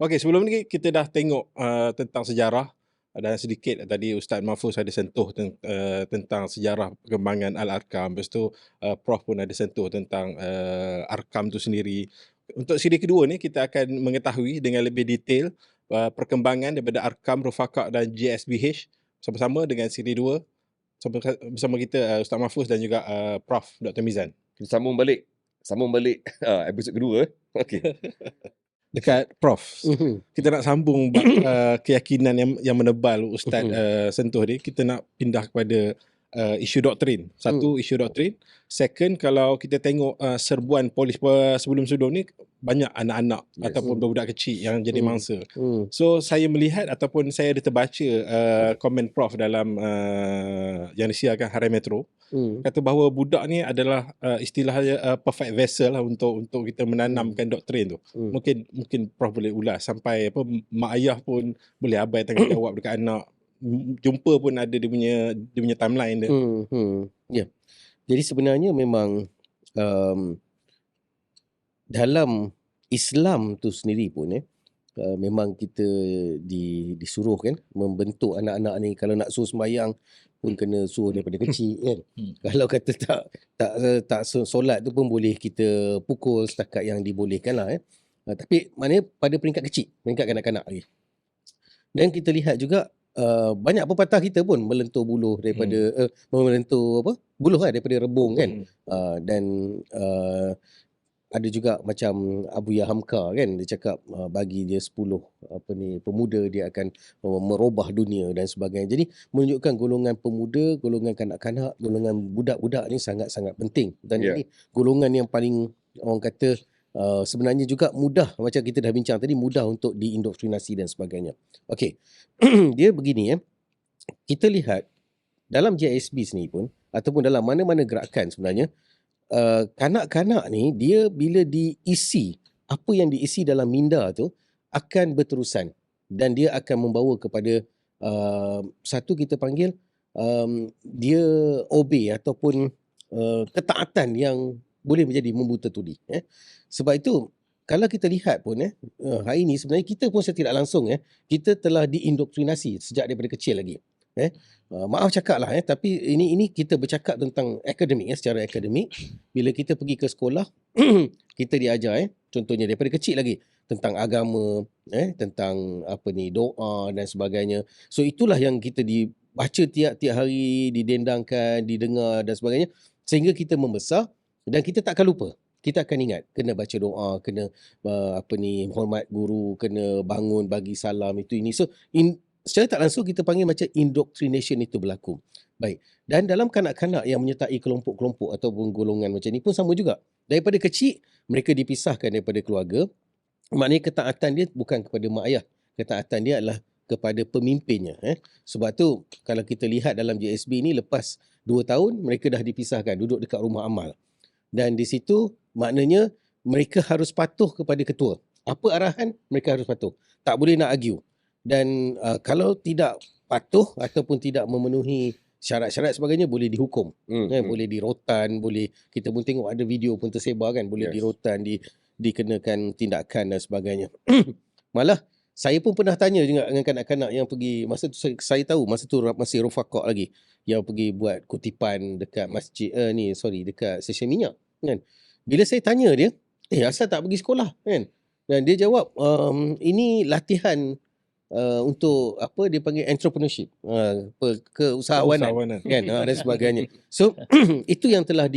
Okey, sebelum ni kita dah tengok tentang sejarah dan sedikit tadi Ustaz Mahfuz ada sentuh tentang sejarah perkembangan Al-Arkam. Lepas tu Prof pun ada sentuh tentang Arkam tu sendiri. Untuk siri kedua ni kita akan mengetahui dengan lebih detail perkembangan daripada Arkam, Rufaqah dan JSBH sama-sama dengan siri 2 bersama kita Ustaz Mahfuz dan juga Prof Dr. Mizan. Kita sambung balik episod kedua. Okey. Dekat Prof, kita nak sambung keyakinan yang menebal Ustaz sentuh ni, kita nak pindah kepada isu doktrin. Satu, isu doktrin. Second, kalau kita tengok serbuan polis sebelum-sebelum ni, banyak anak-anak ataupun budak kecil yang jadi mangsa. So, saya melihat ataupun saya ada terbaca komen Prof dalam yang disiarkan Harian Metro, kata bahawa budak ni adalah istilahnya perfect vessel lah untuk kita menanamkan doktrin tu. Mungkin Prof boleh ulas sampai mak ayah pun boleh abai tanggungjawab dekat anak. Jumpa pun ada dia punya timeline dia. Ya. Jadi sebenarnya memang dalam Islam tu sendiri pun memang kita disuruh kan membentuk anak-anak ni. Kalau nak suruh sembahyang pun kena suruh daripada kecil kan. Kalau kata tak solat tu pun boleh kita pukul setakat yang dibolehkan lah tapi maknanya pada peringkat kecil, peringkat kanak-kanak lagi. Dan kita lihat juga banyak pepatah kita pun melentur buluh daripada melentur buluh daripada rebung kan. Dan ada juga macam Abu Hamka kan, dia cakap bagi dia 10 pemuda dia akan merubah dunia dan sebagainya. Jadi menunjukkan golongan pemuda, golongan kanak-kanak, golongan budak-budak ni sangat-sangat penting. Dan ini golongan yang paling orang kata sebenarnya juga mudah, macam kita dah bincang tadi, mudah untuk diindoktrinasi dan sebagainya. Okey. Dia begini kita lihat dalam JSB sendiri pun ataupun dalam mana-mana gerakan sebenarnya kanak-kanak ni dia bila diisi, apa yang diisi dalam minda tu akan berterusan dan dia akan membawa kepada satu kita panggil dia obey ataupun ketaatan yang boleh menjadi membuta tuli. Sebab itu kalau kita lihat pun hari ini sebenarnya kita pun secara tidak langsung kita telah diindoktrinasi sejak daripada kecil lagi. Maaf cakap lah tapi ini kita bercakap tentang akademik secara akademik. Bila kita pergi ke sekolah kita diajar contohnya daripada kecil lagi tentang agama, tentang doa dan sebagainya. So itulah yang kita dibaca tiap-tiap hari, didendangkan, didengar dan sebagainya sehingga kita membesar dan kita tak akan lupa. Kita akan ingat kena baca doa, kena hormat guru, kena bangun bagi salam itu ini. So secara tak langsung kita panggil macam indoctrination itu berlaku. Baik. Dan dalam kanak-kanak yang menyertai kelompok-kelompok ataupun golongan macam ni pun sama juga. Daripada kecil mereka dipisahkan daripada keluarga. Maknanya ketaatan dia bukan kepada mak ayah. Ketaatan dia adalah kepada pemimpinnya. Sebab tu kalau kita lihat dalam JSB ni lepas 2 tahun mereka dah dipisahkan duduk dekat rumah amal. Dan di situ maknanya mereka harus patuh kepada ketua. Apa arahan mereka harus patuh. Tak boleh nak argue. Dan kalau tidak patuh ataupun tidak memenuhi syarat-syarat sebagainya boleh dihukum. Boleh dirotan, boleh kita pun tengok ada video pun tersebar kan, boleh dirotan, dikenakan tindakan dan sebagainya. Malah saya pun pernah tanya juga dengan kanak-kanak yang pergi masa tu saya tahu masa tu masih Rufaqah lagi yang pergi buat kutipan dekat masjid dekat stesen minyak kan. Bila saya tanya dia, asal tak pergi sekolah kan? Dan dia jawab ini latihan untuk dia panggil entrepreneurship, keusahawanan kan dan sebagainya. So itu yang telah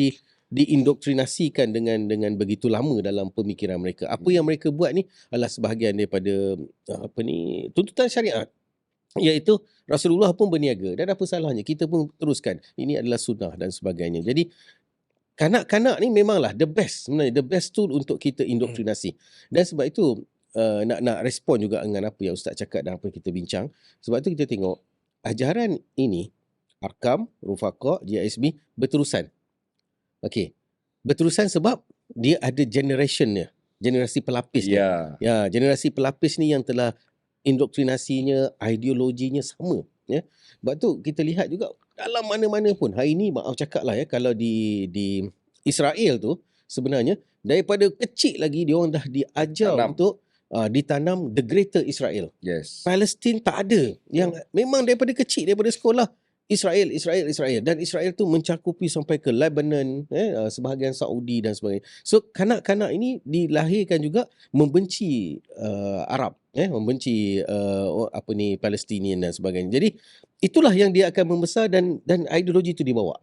diindoktrinasikan dengan begitu lama dalam pemikiran mereka. Apa yang mereka buat ni adalah sebahagian daripada tuntutan syariat, iaitu Rasulullah pun berniaga dan apa salahnya kita pun teruskan. Ini adalah sunnah dan sebagainya. Jadi kanak-kanak ni memanglah the best, sebenarnya the best tool untuk kita indoktrinasi. Dan sebab itu nak respon juga dengan apa yang Ustaz cakap dan apa yang kita bincang. Sebab tu kita tengok ajaran ini Arkam, Rufaqah, JSB berterusan. Okey. Berterusan sebab dia ada generationnya, generasi pelapis. Ya, generasi pelapis ni yang telah indoktrinasinya, ideologinya sama. Sebab tu kita lihat juga dalam mana-mana pun. Hari ni maaf cakap lah kalau di Israel tu sebenarnya daripada kecil lagi dia orang dah diajar untuk ditanam the Greater Israel. Yes. Palestin tak ada. Yang memang daripada kecil, daripada sekolah, Israel. Dan Israel tu mencakupi sampai ke Lebanon, sebahagian Saudi dan sebagainya. So kanak-kanak ini dilahirkan juga membenci Arab, membenci Palestinian dan sebagainya. Jadi itulah yang dia akan membesar dan ideologi itu dibawa.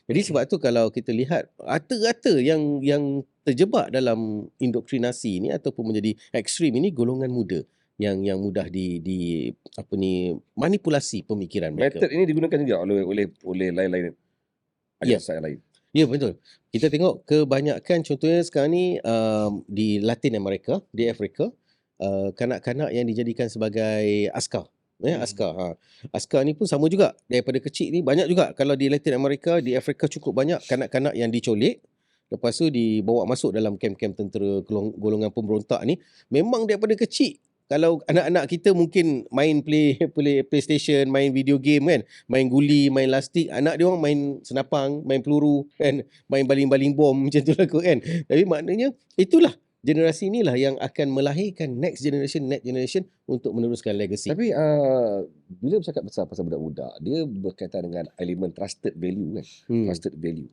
Jadi sebab tu kalau kita lihat rata-rata yang terjebak dalam indoktrinasi ini ataupun menjadi ekstrim ini golongan muda yang mudah manipulasi pemikiran mereka. Method ini digunakan juga oleh lain-lain agama lain. Ya, betul. Kita tengok kebanyakan contohnya sekarang ni di Latin America, di Afrika, kanak-kanak yang dijadikan sebagai askar. Askar. Askar ni pun sama juga. Daripada kecil ni banyak juga. Kalau di Latin America, di Afrika cukup banyak kanak-kanak yang dicolik. Lepas tu dibawa masuk dalam kem-kem tentera golongan pemberontak ni. Memang daripada kecil. Kalau anak-anak kita mungkin main PlayStation, main video game kan, main guli, main lastik, anak dia orang main senapang, main peluru kan, main baling-baling bom macam tu lah kot kan. Tapi maknanya itulah generasi inilah yang akan melahirkan next generation untuk meneruskan legacy. Tapi bila bercakap pasal budak-budak, dia berkaitan dengan elemen trusted value kan. Trusted value.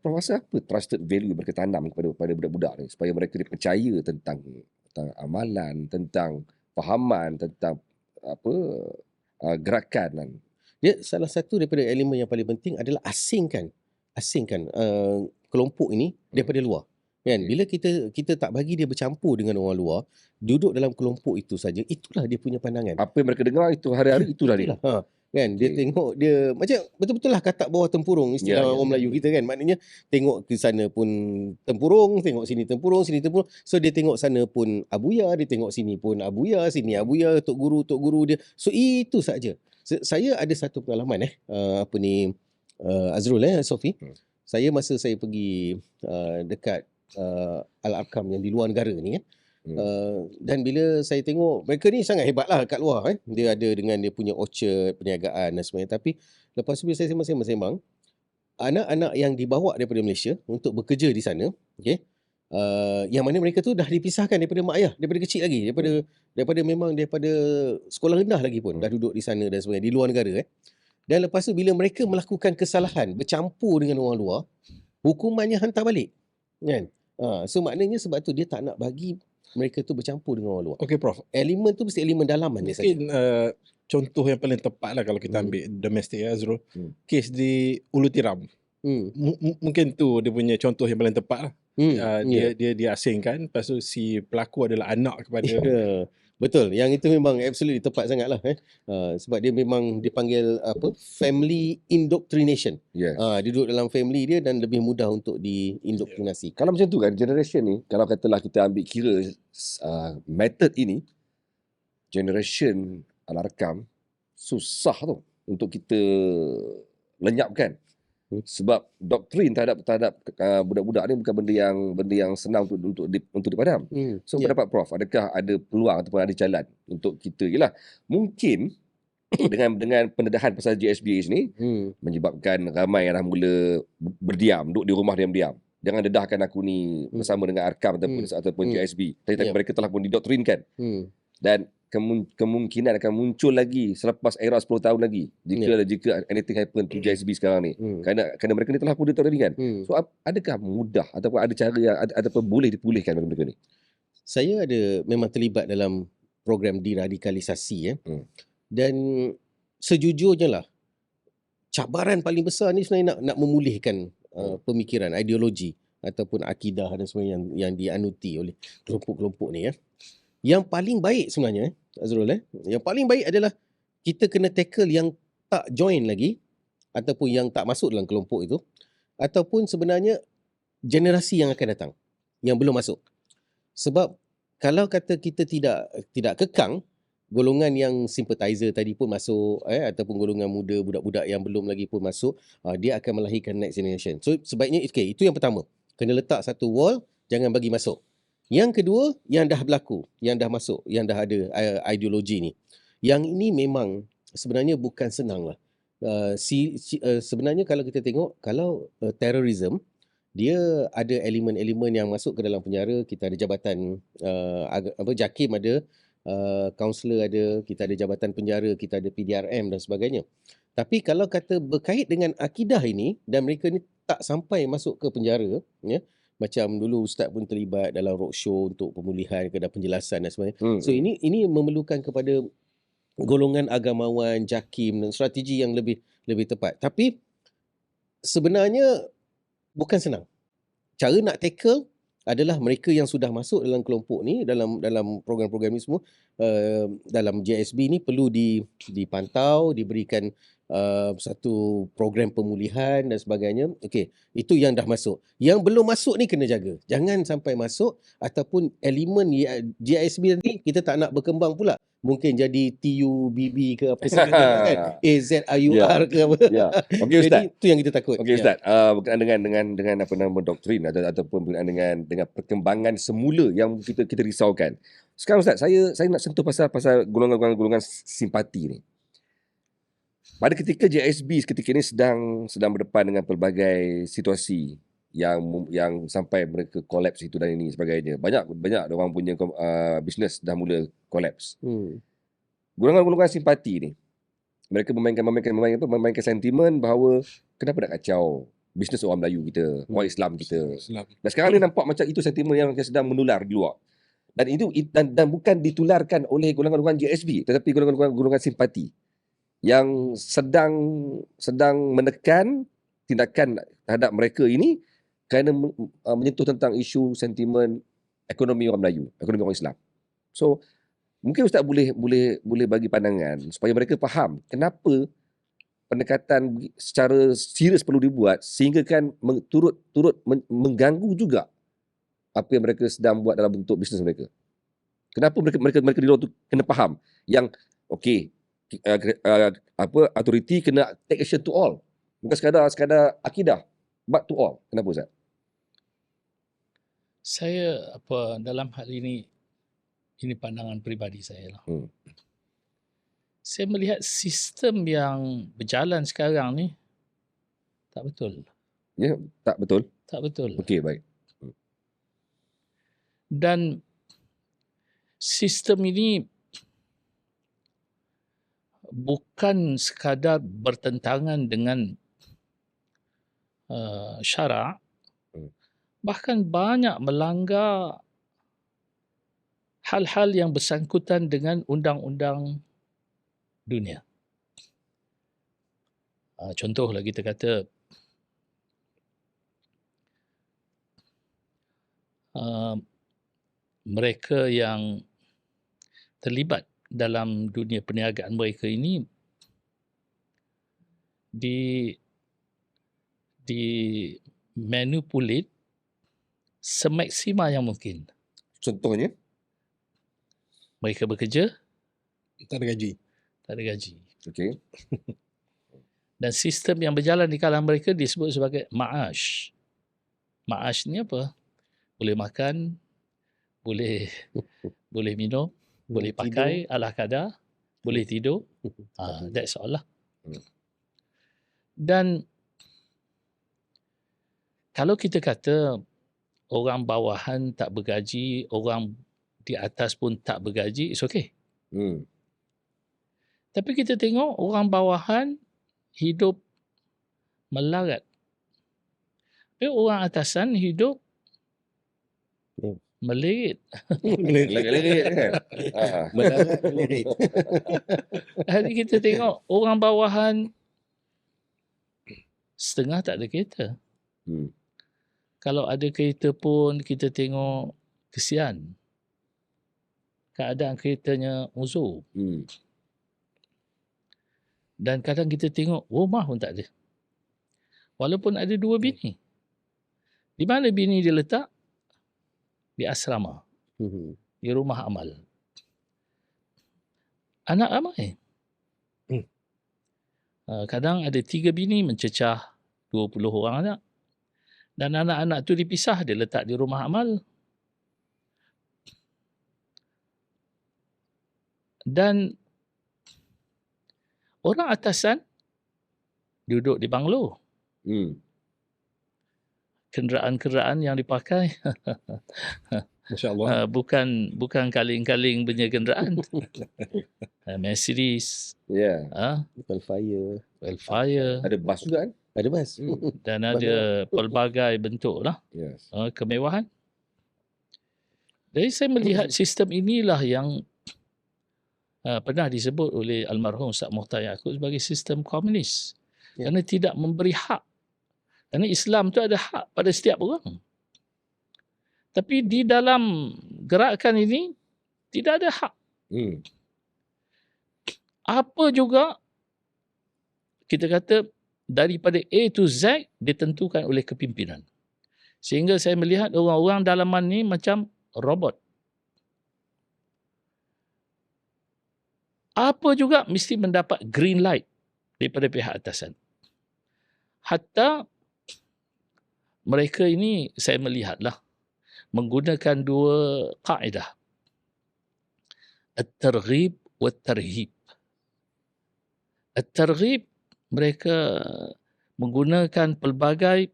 Prof rasa apa trusted value mereka tanam kepada budak-budak ni supaya mereka dipercaya tentang amalan, tentang fahaman, tentang gerakan. Dia salah satu daripada elemen yang paling penting adalah asingkan kelompok ini daripada luar. Kan? Bila kita tak bagi dia bercampur dengan orang luar, duduk dalam kelompok itu saja, itulah dia punya pandangan. Apa yang mereka dengar itu hari-hari itulah dia. Kan dia tengok dia macam betul-betul lah katak bawah tempurung istilah orang Melayu kita kan. Maknanya tengok ke sana pun tempurung, tengok sini tempurung, sini tempurung. So dia tengok sana pun abuya, dia tengok sini pun abuya, sini abuya, tok guru dia. So itu saja. Saya ada satu pengalaman Azrul Sofi. Saya masa saya pergi dekat Al-Arkam yang di luar negara ni kan. Dan bila saya tengok mereka ni sangat hebat lah kat luar kan. Dia ada dengan dia punya orchard, perniagaan dan sebagainya. Tapi lepas tu bila saya sembang-sembang, anak-anak yang dibawa daripada Malaysia untuk bekerja di sana, yang mana mereka tu dah dipisahkan daripada mak ayah, daripada kecil lagi, daripada sekolah rendah lagi pun dah duduk di sana dan sebagainya, di luar negara. Dan lepas tu bila mereka melakukan kesalahan, bercampur dengan orang luar, hukumannya hantar balik kan. So maknanya sebab tu dia tak nak bagi mereka tu bercampur dengan orang luar. Okey Prof. Elemen tu mesti elemen dalaman dia saja. Mungkin contoh yang paling tepat lah kalau kita ambil domestik Azrul. Kes di Ulu Tiram. Mungkin tu dia punya contoh yang paling tepat lah. Dia asingkan. Lepas tu si pelaku adalah anak kepada betul. Yang itu memang absolutely tepat sangat lah. Sebab dia memang dipanggil family indoctrination. Yes. Dia duduk dalam family dia dan lebih mudah untuk diindoktrinasi. Kalau macam tu kan, generation ni, kalau katalah kita ambil kira method ini, generation Al-Arkam susah tu untuk kita lenyapkan. Sebab doktrin terhadap budak-budak ni bukan benda yang senang untuk dipadam. So pendapat Prof, adakah ada peluang ataupun ada jalan untuk kita mungkin dengan pendedahan pasal GSBH ni menyebabkan ramai yang dah mula berdiam, duduk di rumah diam-diam. Jangan dedahkan aku ni bersama dengan Arkam ataupun GSB. Tapi mereka telah pun didoktrinkan. Dan kemungkinan akan muncul lagi selepas era 10 tahun lagi jika anything happen to GSB sekarang ni. Kerana mereka ni telah pun didoktrinkan. So adakah mudah ataupun ada cara yang ataupun boleh dipulihkan mereka ni? Saya memang terlibat dalam program deradikalisasi dan sejujurnya lah cabaran paling besar ni sebenarnya nak memulihkan pemikiran, ideologi ataupun akidah dan sebagainya yang dianuti oleh kelompok-kelompok ni Yang paling baik sebenarnya Azrul yang paling baik adalah kita kena tackle yang tak join lagi ataupun yang tak masuk dalam kelompok itu, ataupun sebenarnya generasi yang akan datang yang belum masuk. Sebab kalau kata kita tidak kekang golongan yang sympathizer tadi pun masuk ataupun golongan muda, budak-budak yang belum lagi pun masuk, dia akan melahirkan next generation. So sebaiknya itu yang pertama, kena letak satu wall, jangan bagi masuk. Yang kedua, yang dah berlaku, yang dah masuk, yang dah ada ideologi ni. Yang ini memang sebenarnya bukan senang lah. Sebenarnya kalau kita tengok, kalau terorisme dia ada elemen-elemen yang masuk ke dalam penjara. Kita ada jabatan JAKIM ada, kaunselor ada, kita ada jabatan penjara, kita ada PDRM dan sebagainya. Tapi kalau kata berkait dengan akidah ini dan mereka ni tak sampai masuk ke penjara, ya, macam dulu Ustaz pun terlibat dalam roadshow untuk pemulihan dan penjelasan dan sebagainya. So ini memerlukan kepada golongan agamawan, JAKIM dan strategi yang lebih tepat. Tapi sebenarnya bukan senang. Cara nak tackle adalah mereka yang sudah masuk dalam kelompok ni, dalam program-program ni semua, dalam JSB ni perlu dipantau, diberikan satu program pemulihan dan sebagainya. Okey, itu yang dah masuk. Yang belum masuk ni kena jaga. Jangan sampai masuk ataupun elemen JSB nanti kita tak nak berkembang pula. Mungkin jadi TUBB ke apa sebagainya kan. AZIUR ke apa. Ya. Okey Ustaz. Jadi itu yang kita takut. Okey Ustaz, berkenaan dengan apa nama doktrin ataupun berkenaan dengan perkembangan semula yang kita risaukan. Sekarang Ustaz, saya nak sentuh pasal golongan simpati ni. Pada ketika JSB ketika ini sedang berdepan dengan pelbagai situasi yang sampai mereka kolaps itu dan ini sebagainya. Banyak orang punya bisnes dah mula kolaps. Golongan simpati ni, mereka memainkan sentimen bahawa kenapa nak kacau bisnes orang Melayu kita, orang Islam kita. Dan sekarang ni nampak macam itu sentimen yang sedang menular di luar. Dan itu dan bukan ditularkan oleh golongan-golongan JSB, tetapi golongan simpati yang sedang menekan tindakan terhadap mereka ini kerana menyentuh tentang isu sentimen ekonomi orang Melayu, ekonomi orang Islam. So mungkin Ustaz boleh bagi pandangan supaya mereka faham kenapa pendekatan secara serius perlu dibuat sehingga kan turut mengganggu juga apa yang mereka sedang buat dalam bentuk bisnes mereka. Kenapa mereka di luar tu kena faham yang okey, authority kena take action to all. Bukan sekadar akidah, but to all. Kenapa Ustaz? Saya dalam hal ini pandangan peribadi saya lah. Saya melihat sistem yang berjalan sekarang ni tak betul. Ya, tak betul. Tak betul. Okey, baik. Dan sistem ini bukan sekadar bertentangan dengan syarak, bahkan banyak melanggar hal-hal yang bersangkutan dengan undang-undang dunia. Contohlah kita kata mereka yang terlibat dalam dunia perniagaan mereka ini manipulate semaksimal yang mungkin. Contohnya? Mereka bekerja, tak ada gaji. Okey. Dan sistem yang berjalan di kalangan mereka disebut sebagai ma'ash. Ma'ash ni apa? Boleh makan, boleh minum, boleh pakai ala kadar, boleh tidur. That's all lah. Dan kalau kita kata orang bawahan tak bergaji, orang di atas pun tak bergaji, it's okay. Tapi kita tengok orang bawahan hidup melarat. Tapi orang atasan hidup melirit. Melirit kan? Melarat, melirit. Hari kita tengok orang bawahan setengah tak ada kereta. Kalau ada kereta pun kita tengok kesian. Keadaan keretanya uzur. Dan kadang kita tengok rumah pun tak ada. Walaupun ada 2 bini. Di mana bini dia letak? Di asrama. Di rumah amal. Anak ramai. Kadang ada 3 bini mencecah 20 orang anak. Dan anak-anak tu dipisah, dia letak di rumah amal. Dan orang atasan duduk di banglo. kenderaan-kenderaan yang dipakai InsyaAllah. bukan kaling-kaling punya kenderaan. Mercedes, Ya. Wildfire, Ada bas juga kan? Ada bas. dan ada pelbagai bentuk lah Yes. kemewahan. Jadi saya melihat sistem inilah yang pernah disebut oleh almarhum Ustaz Muhtar Yaakob sebagai sistem komunis. Ya. Kerana tidak memberi hak. Kerana Islam tu ada hak pada setiap orang. Tapi di dalam gerakan ini tidak ada hak. Apa juga kita kata daripada A to Z ditentukan oleh kepimpinan. Sehingga saya melihat orang-orang dalaman ni macam robot. Apa juga mesti mendapat green light daripada pihak atasan. Hatta mereka ini saya melihatlah menggunakan dua kaedah. At-targhib wa at-tarhib. At-targhib mereka menggunakan pelbagai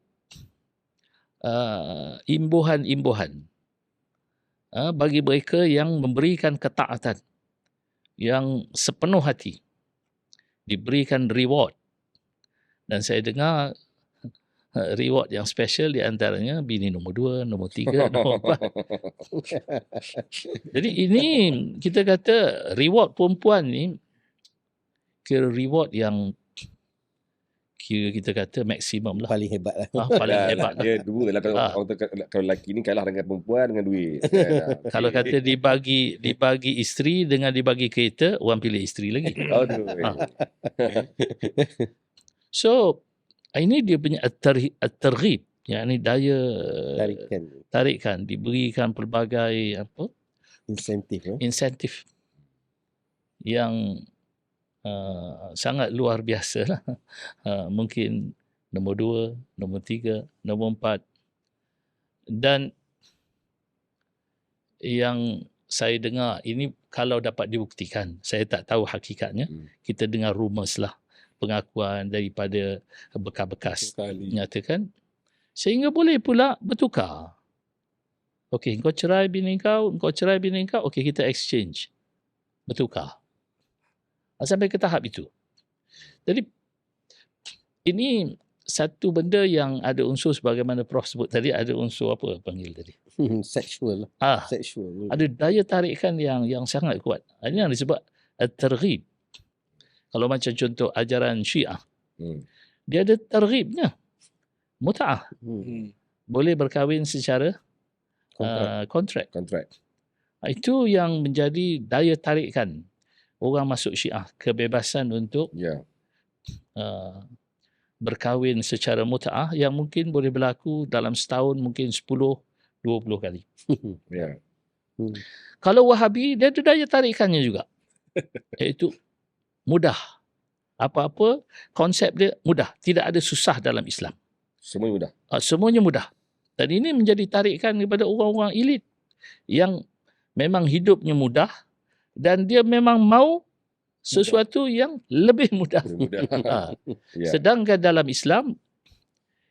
imbuhan-imbuhan bagi mereka yang memberikan ketaatan yang sepenuh hati, diberikan reward. Dan saya dengar reward yang special di antaranya bini nombor 2, nombor 3, nombor 4. Jadi ini kita kata reward perempuan ni kira reward yang kira kita kata maksimum lah. Paling hebat lah. Paling hebat lah. Dia dua lah. Kalau lelaki ni kalah dengan perempuan dengan duit. Kalau kata dibagi isteri dengan dibagi kereta, orang pilih isteri lagi. So, ini dia punya at-targhib, yakni daya tarikan, diberikan pelbagai insentif yang sangat luar biasa lah. Mungkin nombor 2, nombor 3, nombor 4. Dan yang saya dengar ini kalau dapat dibuktikan, saya tak tahu hakikatnya, kita dengar rumours lah, pengakuan daripada bekas-bekas nyatakan, sehingga boleh pula bertukar. Okey, kau cerai bini kau, okey kita exchange. Bertukar. Sampai ke tahap itu. Jadi ini satu benda yang ada unsur sebagaimana Prof sebut tadi, ada unsur apa panggil tadi? Sexual. Sexual. Ada daya tarikan yang sangat kuat. Ini yang disebut at-targhib. Kalau macam contoh ajaran Syiah, dia ada targhibnya. Mut'ah. Boleh berkahwin secara kontrak. Itu yang menjadi daya tarikan orang masuk Syiah, kebebasan untuk berkahwin secara mut'ah yang mungkin boleh berlaku dalam setahun mungkin 10-20 kali. Kalau Wahabi, dia ada daya tarikannya juga. Iaitu mudah. Apa-apa konsep dia mudah. Tidak ada susah dalam Islam. Semuanya mudah. Semuanya mudah. Dan ini menjadi tarikan kepada orang-orang elit yang memang hidupnya mudah dan dia memang mau sesuatu yang lebih mudah. Sedangkan dalam Islam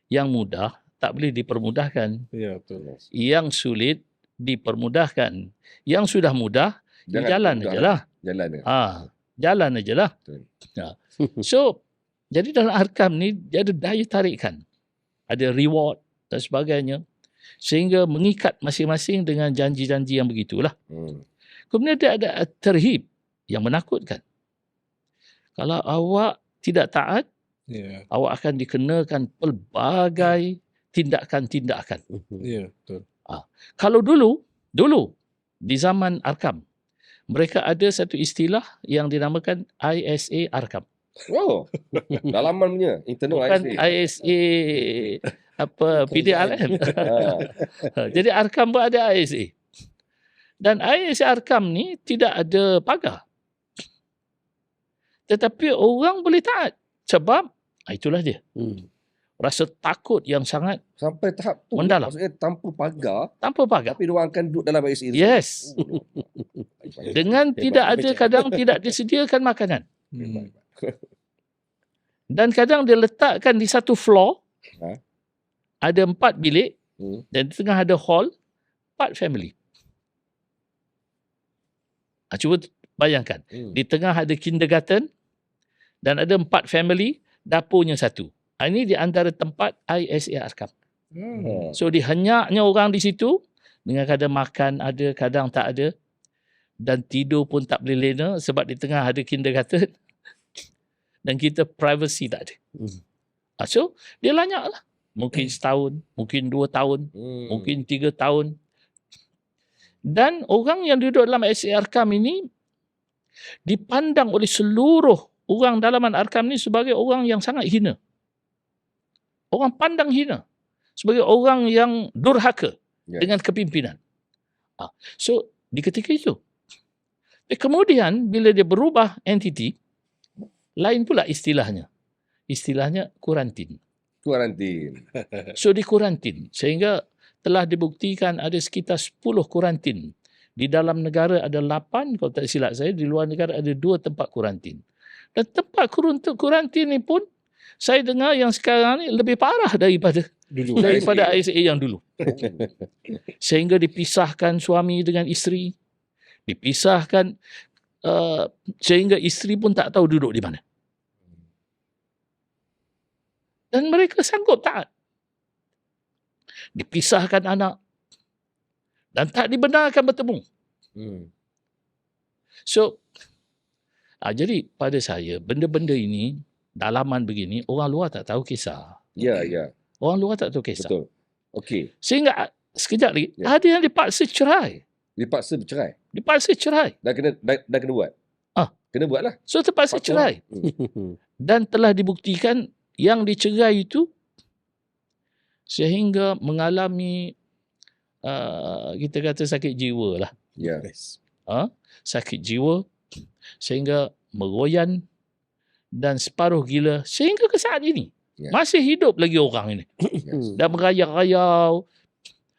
yang mudah tak boleh dipermudahkan. Ya, betul. Yang sulit dipermudahkan. Yang sudah mudah jalan aja lah. Jalan aja lah. So, jadi dalam arkam ni dia ada daya tarikan. Ada reward dan sebagainya. Sehingga mengikat masing-masing dengan janji-janji yang begitulah. Kemudian dia ada terhib yang menakutkan. Kalau awak tidak taat, awak akan dikenakan pelbagai tindakan-tindakan. Ya, betul. Kalau dulu di zaman Arkam, mereka ada satu istilah yang dinamakan ISA Arkam. Oh, dalaman punya internal bukan ISA apa PDRM. Jadi Arkam pun ada ISA. Dan ISA Arkam ni tidak ada pagar. Tetapi orang boleh taat sebab itulah dia. Rasa takut yang sangat sampai tahap tu mendalam. Maksudnya tanpa pagar tapi diorang akan duduk dalam ISA. Yes. Dengan tidak ada, kadang tidak disediakan makanan. Dan kadang dia letakkan di satu floor. ada 4 bilik dan di tengah ada hall, 4 family. Cuba bayangkan, di tengah ada kindergarten dan ada 4 family, dapurnya 1. Ini di antara tempat ISA Arkam. So dihenyaknya orang di situ, dengan kadang makan ada, kadang tak ada, dan tidur pun tak boleh lena sebab di tengah ada kindergarten dan kita privacy tak ada. So dia lanyak lah. Mungkin setahun, mungkin 2 tahun, mungkin 3 tahun. Dan orang yang duduk dalam ISA Arkam ini dipandang oleh seluruh orang dalaman Arkam ni sebagai orang yang sangat hina. Orang pandang hina. Sebagai orang yang durhaka dengan kepimpinan. So, di ketika itu. Kemudian, bila dia berubah entiti, lain pula istilahnya. Istilahnya kuarantin. So, di kuarantin. Sehingga telah dibuktikan ada sekitar 10 kuarantin. Di dalam negara ada 8, kalau tak silap saya, di luar negara ada 2 tempat kuarantin. Dan tempat kuarantin ni pun, saya dengar yang sekarang ni lebih parah daripada ISA yang dulu. Sehingga dipisahkan suami dengan isteri. Dipisahkan sehingga isteri pun tak tahu duduk di mana. Dan mereka sanggup taat. Dipisahkan anak dan tak dibenarkan bertemu. So, jadi pada saya, benda-benda ini, dalaman begini, orang luar tak tahu kisah. Ya. Orang luar tak tahu kisah. Betul. Okey. Sehingga, sekejap lagi, ada yang dipaksa cerai. Dipaksa bercerai. Dipaksa cerai. Dah kena buat. Kena buat lah. So, terpaksa cerai. Dan telah dibuktikan yang dicerai itu sehingga mengalami kita kata sakit jiwa lah. Sakit jiwa sehingga meroyan dan separuh gila sehingga ke saat ini. Masih hidup lagi orang ini. Dan merayau-rayau.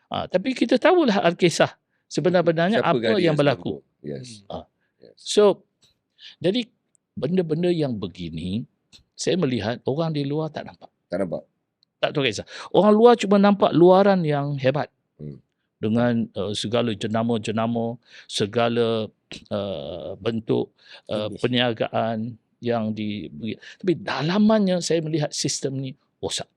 Tapi kita tahulah Alkisah sebenarnya apa yang berlaku. So, jadi benda-benda yang begini saya melihat orang di luar tak nampak. Tak tahu kisah. Orang luar cuma nampak luaran yang hebat. Dengan segala jenama-jenama, segala bentuk perniagaan yang diberi. Tapi dalamannya saya melihat sistem ni rosak.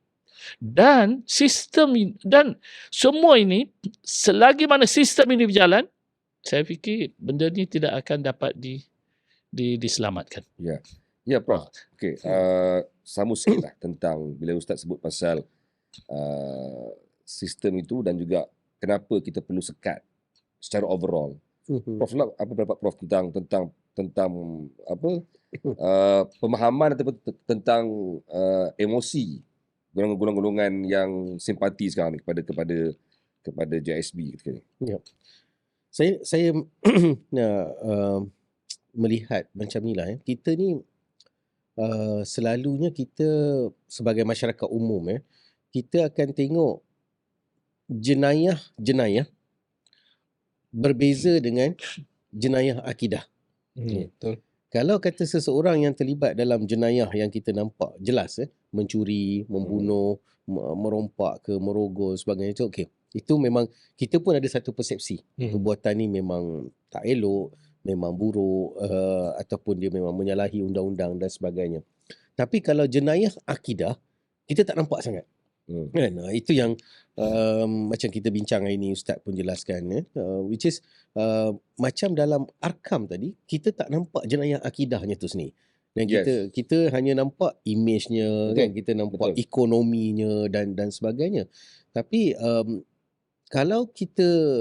Dan sistem dan semua ini, selagi mana sistem ini berjalan, saya fikir benda ni tidak akan dapat diselamatkan. Ya, Prof. Okey, sama sikitlah tentang bila Ustaz sebut pasal sistem itu dan juga kenapa kita perlu sekat secara overall. Prof, apa pendapat Prof tentang apa pemahaman ataupun tentang emosi golongan-golongan yang simpati sekarang ni kepada JSB ketika ni? Ya. Saya melihat macam ni lah. Kita ni selalunya kita sebagai masyarakat umum kita akan tengok jenayah berbeza dengan jenayah akidah. Betul. Kalau kata seseorang yang terlibat dalam jenayah yang kita nampak jelas mencuri, membunuh, merompak ke, merogol sebagainya, okey. Itu memang kita pun ada satu persepsi. Perbuatan ni memang tak elok, memang buruk, ataupun dia memang menyalahi undang-undang dan sebagainya. Tapi kalau jenayah akidah, kita tak nampak sangat. Kan? Itu yang macam kita bincang hari ni, Ustaz pun jelaskan, which is macam dalam Arkam tadi, kita tak nampak jenayah akidahnya tu sendiri. Dan kita hanya nampak image-nya, kan? Kita nampak ekonominya dan sebagainya. Tapi kalau kita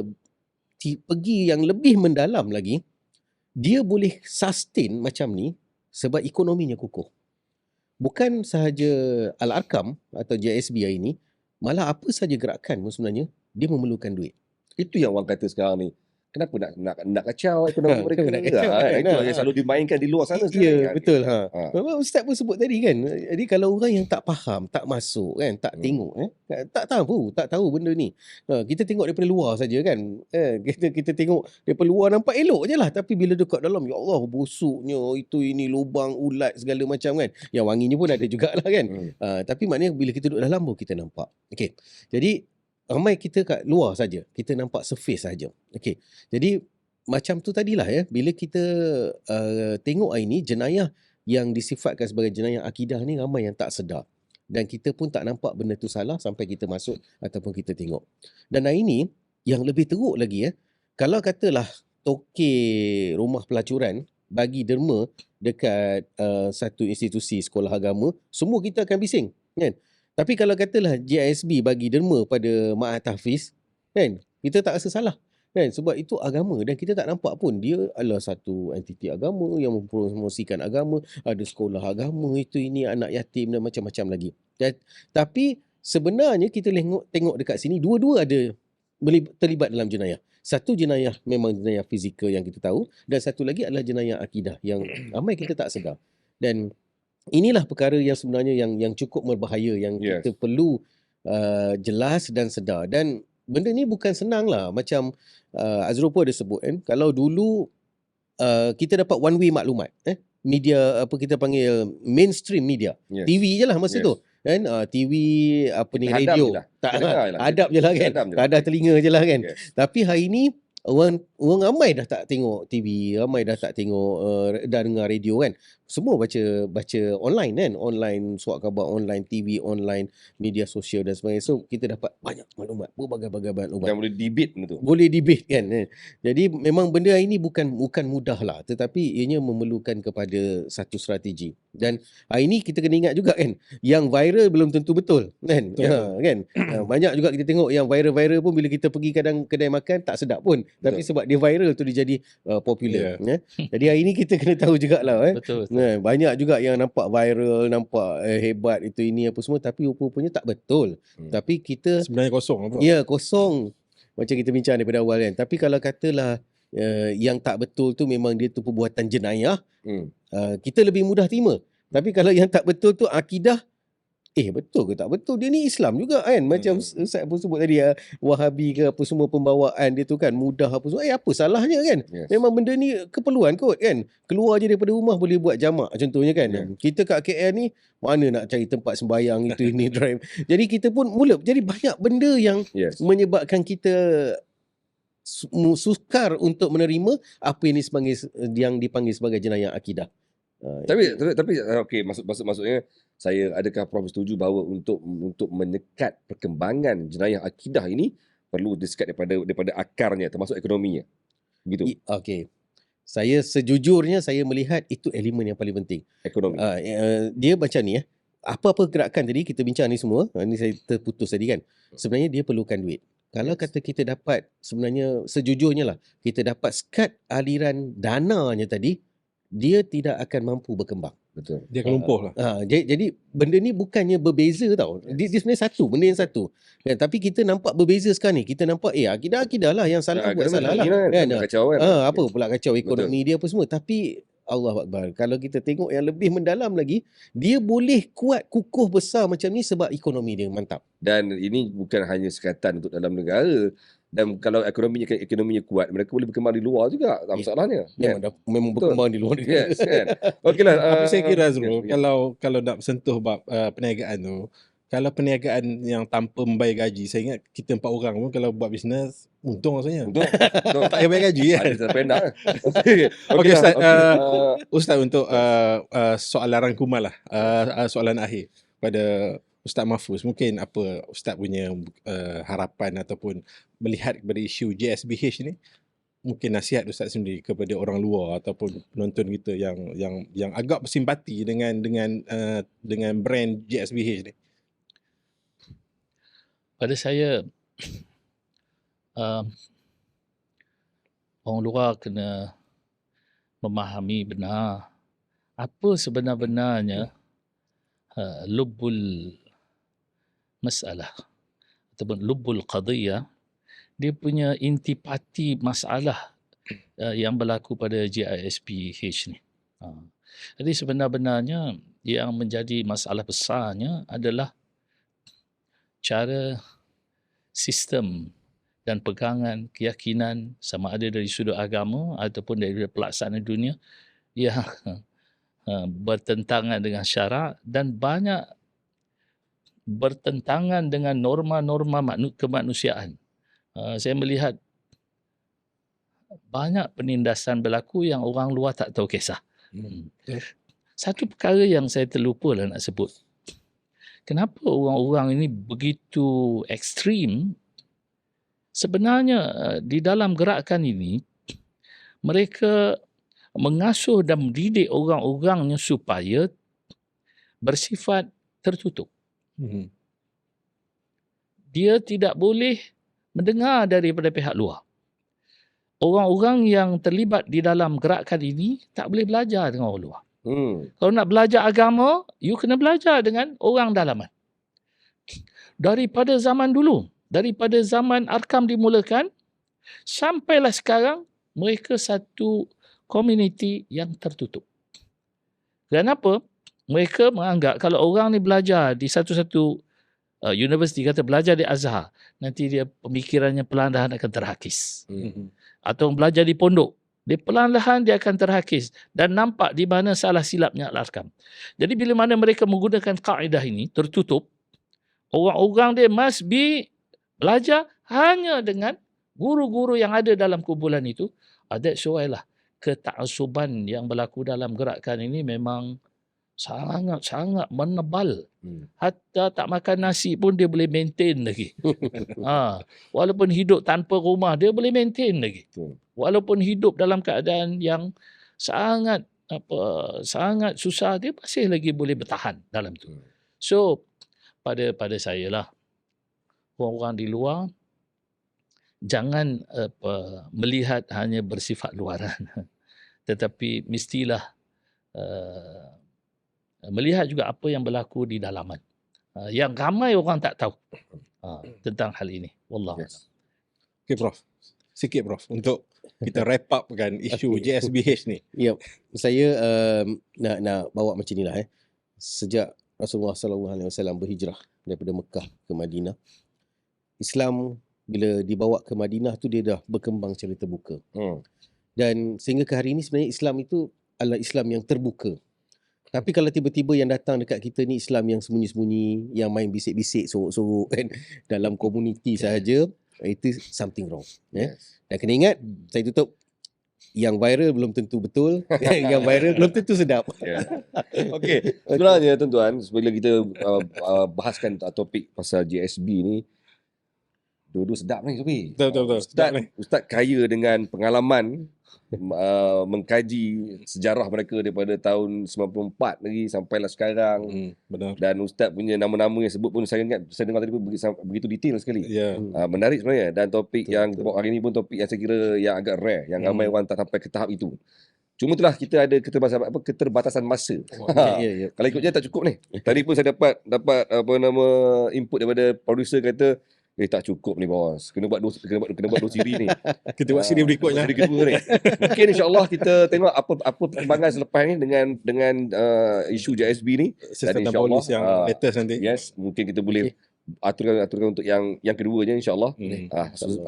pergi yang lebih mendalam lagi, dia boleh sustain macam ni sebab ekonominya kukuh. Bukan sahaja Al-Arkam atau JSB hari ni, malah apa saja gerakan sebenarnya dia memerlukan duit. Itu yang orang kata sekarang ni, kenapa nak kacau ekonomi mereka? Nak kacau kan? Itu yang selalu dimainkan di luar sana Ya, sekarang kan. betul. Ha. Memang Ustaz pun sebut tadi kan. Jadi kalau orang yang tak faham, tak masuk kan, tak tengok tak tahu benda ni. Kita tengok daripada luar saja kan. Kita tengok daripada luar nampak elok je lah, tapi bila dekat dalam, ya Allah, busuknya, itu ini lubang ulat segala macam kan. Yang wanginya pun ada jugalah kan. Tapi maknanya bila kita duduk dalam baru kita nampak. Okey. Jadi ramai kita kat luar saja. Kita nampak surface saja. Okey. Jadi macam tu tadilah ya, bila kita tengok hari ni jenayah yang disifatkan sebagai jenayah akidah ni ramai yang tak sedar. Dan kita pun tak nampak benda tu salah sampai kita masuk ataupun kita tengok. Dan hari ni yang lebih teruk lagi kalau katalah tokey rumah pelacuran bagi derma dekat satu institusi sekolah agama, semua kita akan bising kan. Tapi kalau katalah JSB bagi derma pada Ma'at Tahfiz kan, kita tak rasa salah kan, sebab itu agama dan kita tak nampak pun dia adalah satu entiti agama yang mempromosikan agama, ada sekolah agama, itu ini, anak yatim dan macam-macam lagi. Tapi sebenarnya kita tengok dekat sini dua-dua ada terlibat dalam jenayah. Satu jenayah memang jenayah fizikal yang kita tahu, dan satu lagi adalah jenayah akidah yang ramai kita tak sedar. Dan inilah perkara yang sebenarnya yang cukup berbahaya, yang kita perlu jelas dan sedar. Dan benda ni bukan senang lah. Macam Azrul pun ada sebut kan, kalau dulu kita dapat one way maklumat, media apa kita panggil mainstream media, TV je lah masa tu kan, TV apa ni, radio tak hadap je lah kan, ada telinga je lah kan. Tapi hari ni orang ramai dah tak tengok TV, ramai dah tak tengok dah dengar radio kan. Semua baca online kan, online surat khabar, online TV, online media sosial dan sebagainya. So kita dapat banyak maklumat, berbagai-bagai maklumat. Yang boleh debate tu. Boleh debate kan. Jadi memang benda ini bukan mudah lah, tetapi ianya memerlukan kepada satu strategi. Dan hari ini kita kena ingat juga kan, yang viral belum tentu betul kan. Kan. Banyak juga kita tengok yang viral pun bila kita pergi kadang kedai makan tak sedap pun. Tapi sebab dia viral tu dia jadi popular. Jadi hari ini kita kena tahu jugalah Betul. Banyak juga yang nampak viral, nampak hebat itu ini apa semua, tapi rupa-rupanya tak betul. Tapi kita sebenarnya kosong apa? Ya, kosong. Macam kita bincang daripada awal kan. Tapi kalau katalah yang tak betul tu memang dia tu perbuatan jenayah, kita lebih mudah terima. Tapi kalau yang tak betul tu akidah, betul ke tak betul? Dia ni Islam juga kan. Macam Ustaz pun sebut tadi, Wahabi ke apa semua, pembawaan dia tu kan mudah apa semua. Apa salahnya kan? Memang benda ni keperluan kot kan. Keluar je daripada rumah boleh buat jamak contohnya kan. Kita kat KL ni mana nak cari tempat sembahyang itu ini drive. Jadi kita pun jadi banyak benda yang menyebabkan kita sukar untuk menerima apa yang dipanggil sebagai jenayah akidah. Tapi okey, maksudnya adakah Prof setuju bahawa untuk menyekat perkembangan jenayah akidah ini perlu disekat daripada akarnya, termasuk ekonominya. Begitu. Okey. Sejujurnya saya melihat itu elemen yang paling penting. Ekonomi. Dia macam ni apa-apa gerakan tadi kita bincang ni semua, ni saya terputus tadi kan. Sebenarnya dia perlukan duit. Kalau kata kita dapat, sebenarnya sejujurnya lah, kita dapat sekat aliran dananya tadi, dia tidak akan mampu berkembang. Betul. Dia akan lumpuh lah. Jadi benda ni bukannya berbeza tau. Dia sebenarnya satu, benda yang satu. Kan? Tapi kita nampak berbeza sekarang ni. Kita nampak akidah lah yang salah buat salah lah. Kan? Kacau kan. Apa pula kacau ekonomi dia apa semua. Tapi Allah Akbar, kalau kita tengok yang lebih mendalam lagi, dia boleh kuat kukuh besar macam ni sebab ekonomi dia mantap. Dan ini bukan hanya sekatan untuk dalam negara. Dan kalau ekonominya kuat, mereka boleh berkembang di luar juga. Tak masalahnya. Memang berkembang di luar negara. Yes, kan. Okeylah. Tapi saya kira Azrul, kalau nak sentuh bab perniagaan tu, kalau perniagaan yang tanpa membayar gaji, saya ingat kita 4 orang pun kalau buat bisnes, untung rasanya. Untung. Tak payah bayar gaji kan. Ada terpendak. Okey Ustaz, Ustaz untuk soalan rangkuman lah, soalan akhir pada Ustaz Mahfuz, mungkin apa Ustaz punya harapan ataupun melihat kepada isu JSBH ni, mungkin nasihat Ustaz sendiri kepada orang luar ataupun penonton kita yang agak bersimpati dengan brand JSBH ni. Pada saya, orang luar kena memahami benar apa sebenar-benarnya lubbul masalah ataupun lubbul qadiyah dia punya intipati masalah yang berlaku pada GISPH ni. Jadi sebenar-benarnya yang menjadi masalah besarnya adalah cara sistem dan pegangan keyakinan sama ada dari sudut agama ataupun dari pelaksanaan dunia yang bertentangan dengan syarak dan banyak bertentangan dengan norma-norma kemanusiaan. Saya melihat banyak penindasan berlaku yang orang luar tak tahu kisah. Satu perkara yang saya terlupa lah nak sebut. Kenapa orang-orang ini begitu ekstrim? Sebenarnya di dalam gerakan ini, mereka mengasuh dan mendidik orang-orangnya supaya bersifat tertutup. Dia tidak boleh mendengar daripada pihak luar. Orang-orang yang terlibat di dalam gerakan ini tak boleh belajar dengan orang luar. Kalau nak belajar agama, you kena belajar dengan orang dalaman. Daripada zaman dulu, daripada zaman Arkam dimulakan, sampailah sekarang, mereka satu komuniti yang tertutup. Kenapa? Mereka menganggap kalau orang ni belajar di satu-satu universiti, kata belajar di Azhar, nanti dia pemikirannya perlahan-lahan akan terhakis. Atau belajar di pondok, dia perlahan-lahan dia akan terhakis dan nampak di mana salah silapnya Al-Arkam. Jadi bila mana mereka menggunakan kaedah ini tertutup, orang-orang dia must be belajar hanya dengan guru-guru yang ada dalam kumpulan itu. That's why lah ketaksuban yang berlaku dalam gerakan ini memang sangat-sangat menebal. Hatta tak makan nasi pun dia boleh maintain lagi. Walaupun hidup tanpa rumah, dia boleh maintain lagi. Walaupun hidup dalam keadaan yang sangat susah, dia masih lagi boleh bertahan dalam tu. So pada saya lah, orang-orang di luar jangan melihat hanya bersifat luaran, tetapi mestilah melihat juga apa yang berlaku di dalaman. Yang ramai orang tak tahu tentang hal ini. Wallahu a'lam. Okay, Prof. Sikit, Prof. Untuk kita wrap up kan isu GSBH ni. Ya, saya nak bawa macam inilah. Sejak Rasulullah SAW berhijrah daripada Mekah ke Madinah, Islam bila dibawa ke Madinah tu dia dah berkembang secara terbuka. Dan sehingga ke hari ini sebenarnya Islam itu adalah Islam yang terbuka. Tapi kalau tiba-tiba yang datang dekat kita ni Islam yang sembunyi-sembunyi, yang main bisik-bisik, sorok-sorok kan, dalam komuniti sahaja, itu something wrong. Dan kena ingat, saya tutup, yang viral belum tentu betul, yang viral belum tentu sedap. Okey, sebenarnya tuan-tuan, bila kita bahaskan topik pasal GSB ni, dua-dua sedap ni, Sofi. Betul. Ustaz kaya dengan pengalaman mengkaji sejarah mereka daripada tahun 94 lagi sampailah sekarang. Benar. Dan Ustaz punya nama-nama yang sebut pun saya ingat, saya dengar tadi pun begitu detail sekali. Menarik sebenarnya. Dan topik yang bawa hari ni pun topik yang saya kira yang agak rare, yang ramai orang tak sampai ke tahap itu. Cuma itulah kita ada keterbatasan masa. Kalau ikutnya tak cukup ni. Tadi pun saya dapat input daripada producer, kata tak cukup ni bos. Kena buat dua siri ni. Kita buat siri berikutnya. Siri kedua ni. Mungkin insya-Allah kita tengok apa perkembangan selepas ni dengan isu JSB ni. Sistem polis yang latest nanti. Yes, mungkin kita boleh aturkan untuk yang keduanya insya-Allah.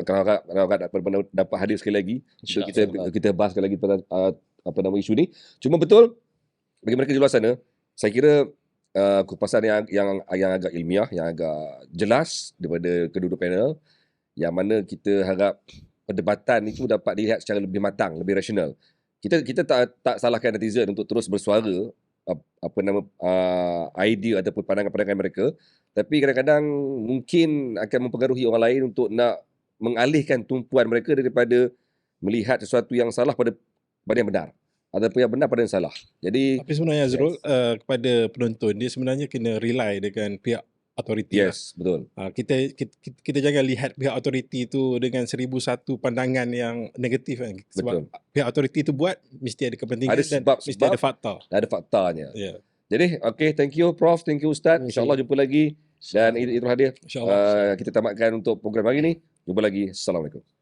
Kalau agak dapat hadir sekali lagi untuk kita bahas sekali lagi tentang isu ni. Cuma betul bagi mereka di luar sana, saya kira kupasan yang agak ilmiah, yang agak jelas daripada kedua-dua panel, yang mana kita harap perdebatan itu dapat dilihat secara lebih matang, lebih rasional. Kita tak salahkan netizen untuk terus bersuara idea ataupun pandangan-pandangan mereka, tapi kadang-kadang mungkin akan mempengaruhi orang lain untuk nak mengalihkan tumpuan mereka daripada melihat sesuatu yang salah pada yang benar. Ataupun yang benar pada yang salah. Jadi tapi sebenarnya Azrul, kepada penonton dia sebenarnya kena rely dengan pihak authority. Yes, betul. Kita jangan lihat pihak authority itu dengan 1001 pandangan yang negatif kan. Sebab pihak authority itu buat mesti ada kepentingan dan mesti ada fakta. Ada faktanya. Jadi thank you Prof, thank you Ustaz. InsyaAllah jumpa lagi. Dan itu hadir. Kita tamatkan untuk program hari ini. Jumpa lagi. Assalamualaikum.